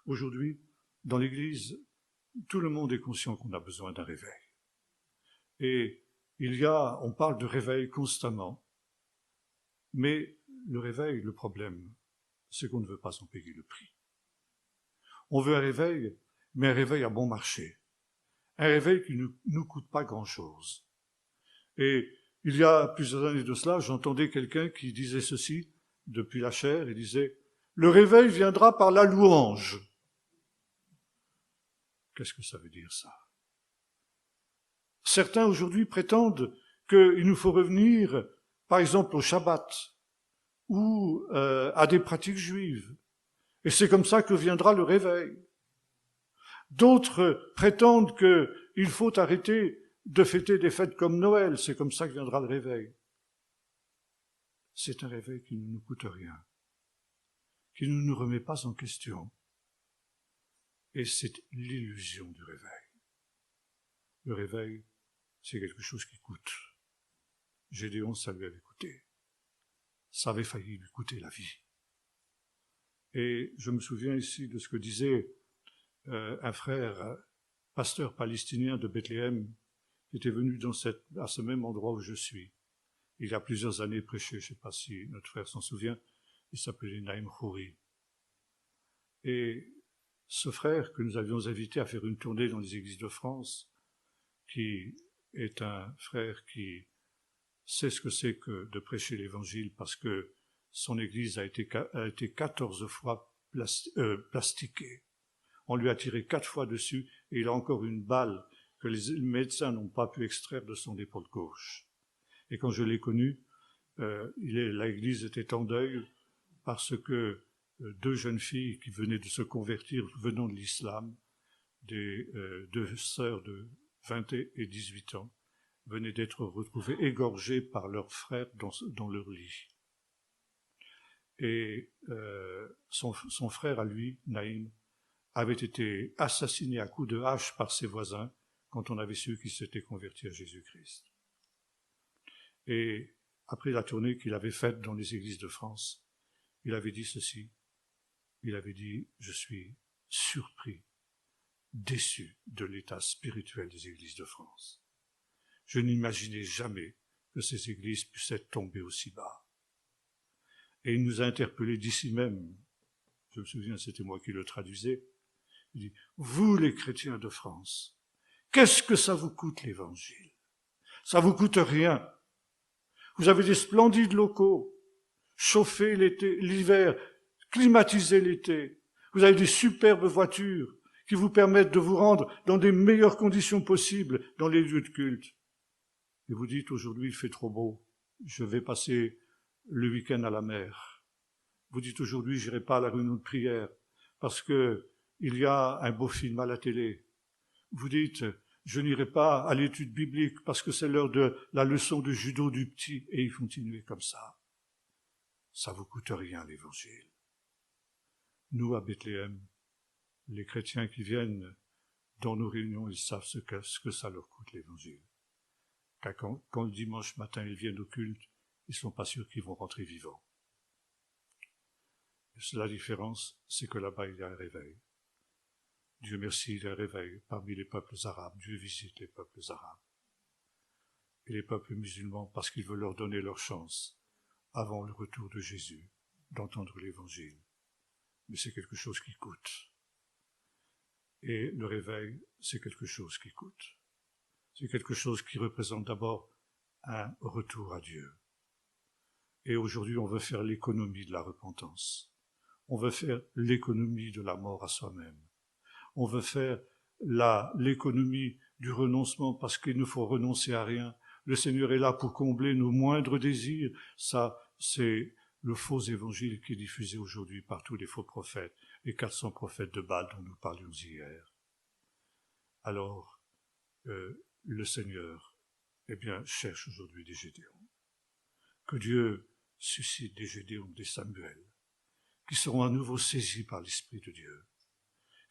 Aujourd'hui, dans l'Église, tout le monde est conscient qu'on a besoin d'un réveil. Et on parle de réveil constamment, mais le réveil, le problème, c'est qu'on ne veut pas en payer le prix. On veut un réveil, mais un réveil à bon marché. Un réveil qui ne nous coûte pas grand-chose. Et il y a plusieurs années de cela, j'entendais quelqu'un qui disait ceci, depuis la chair, il disait « Le réveil viendra par la louange ». Qu'est-ce que ça veut dire, ça? Certains aujourd'hui prétendent qu'il nous faut revenir, par exemple, au Shabbat ou à des pratiques juives. Et c'est comme ça que viendra le réveil. D'autres prétendent qu'il faut arrêter de fêter des fêtes comme Noël, c'est comme ça que viendra le réveil. C'est un réveil qui ne nous coûte rien, qui ne nous remet pas en question. Et c'est l'illusion du réveil. Le réveil, c'est quelque chose qui coûte. Gédéon, ça lui avait coûté. Ça avait failli lui coûter la vie. Et je me souviens ici de ce que disait un frère, pasteur palestinien de Bethléem, qui était venu à ce même endroit où je suis. Il y a plusieurs années prêché, je ne sais pas si notre frère s'en souvient, il s'appelait Naïm Khouri. Et ce frère que nous avions invité à faire une tournée dans les églises de France, qui est un frère qui sait ce que c'est que de prêcher l'évangile parce que son église a été 14 fois plastiquée. On lui a tiré 4 fois dessus et il a encore une balle que les médecins n'ont pas pu extraire de son épaule gauche. Et quand je l'ai connu, l'église était en deuil parce que 2 jeunes filles qui venaient de se convertir venant de l'islam, des 2 sœurs de 20 et 18 ans, venaient d'être retrouvées égorgées par leurs frères dans leur lit. Et son frère à lui, Naïm, avait été assassiné à coups de hache par ses voisins quand on avait su qu'il s'était converti à Jésus-Christ. Et après la tournée qu'il avait faite dans les églises de France, il avait dit ceci, il avait dit « Je suis surpris, déçu de l'état spirituel des églises de France. Je n'imaginais jamais que ces églises puissent être tombées aussi bas. » Et il nous a interpellés d'ici même, je me souviens, c'était moi qui le traduisais, il dit « Vous les chrétiens de France, qu'est-ce que ça vous coûte l'évangile? Ça vous coûte rien. Vous avez des splendides locaux, chauffés l'hiver, climatisés l'été. Vous avez des superbes voitures qui vous permettent de vous rendre dans des meilleures conditions possibles dans les lieux de culte. Et vous dites aujourd'hui il fait trop beau, je vais passer le week-end à la mer. Vous dites aujourd'hui j'irai pas à la réunion de prière parce que il y a un beau film à la télé. Vous dites je n'irai pas à l'étude biblique parce que c'est l'heure de la leçon de judo du petit, et il continuait comme ça. Ça vous coûte rien l'évangile. Nous, à Bethléem, les chrétiens qui viennent dans nos réunions, ils savent ce que ça leur coûte l'évangile. Quand le dimanche matin ils viennent au culte, ils ne sont pas sûrs qu'ils vont rentrer vivants. Et la différence, c'est que là-bas il y a un réveil. Dieu merci, il y a un réveil parmi les peuples arabes. Dieu visite les peuples arabes. Et les peuples musulmans, parce qu'il veut leur donner leur chance, avant le retour de Jésus, d'entendre l'évangile. Mais c'est quelque chose qui coûte. Et le réveil, c'est quelque chose qui coûte. C'est quelque chose qui représente d'abord un retour à Dieu. Et aujourd'hui, on veut faire l'économie de la repentance. On veut faire l'économie de la mort à soi-même. On veut faire l'économie du renoncement parce qu'il ne faut renoncer à rien. Le Seigneur est là pour combler nos moindres désirs. Ça, c'est le faux évangile qui est diffusé aujourd'hui par tous les faux prophètes, les 400 prophètes de Baal dont nous parlions hier. Alors, le Seigneur, cherche aujourd'hui des Gédéons. Que Dieu suscite des Gédéons, des Samuel, qui seront à nouveau saisis par l'Esprit de Dieu,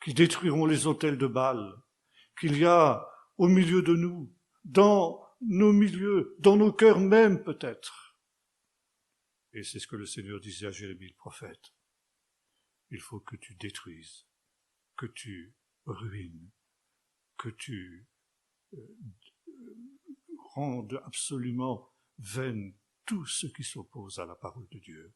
qui détruiront les autels de Baal, qu'il y a au milieu de nous, dans nos milieux, dans nos cœurs même peut-être. Et c'est ce que le Seigneur disait à Jérémie le prophète. Il faut que tu détruises que tu ruines, que tu rendes absolument vaine tout ce qui s'oppose à la parole de Dieu.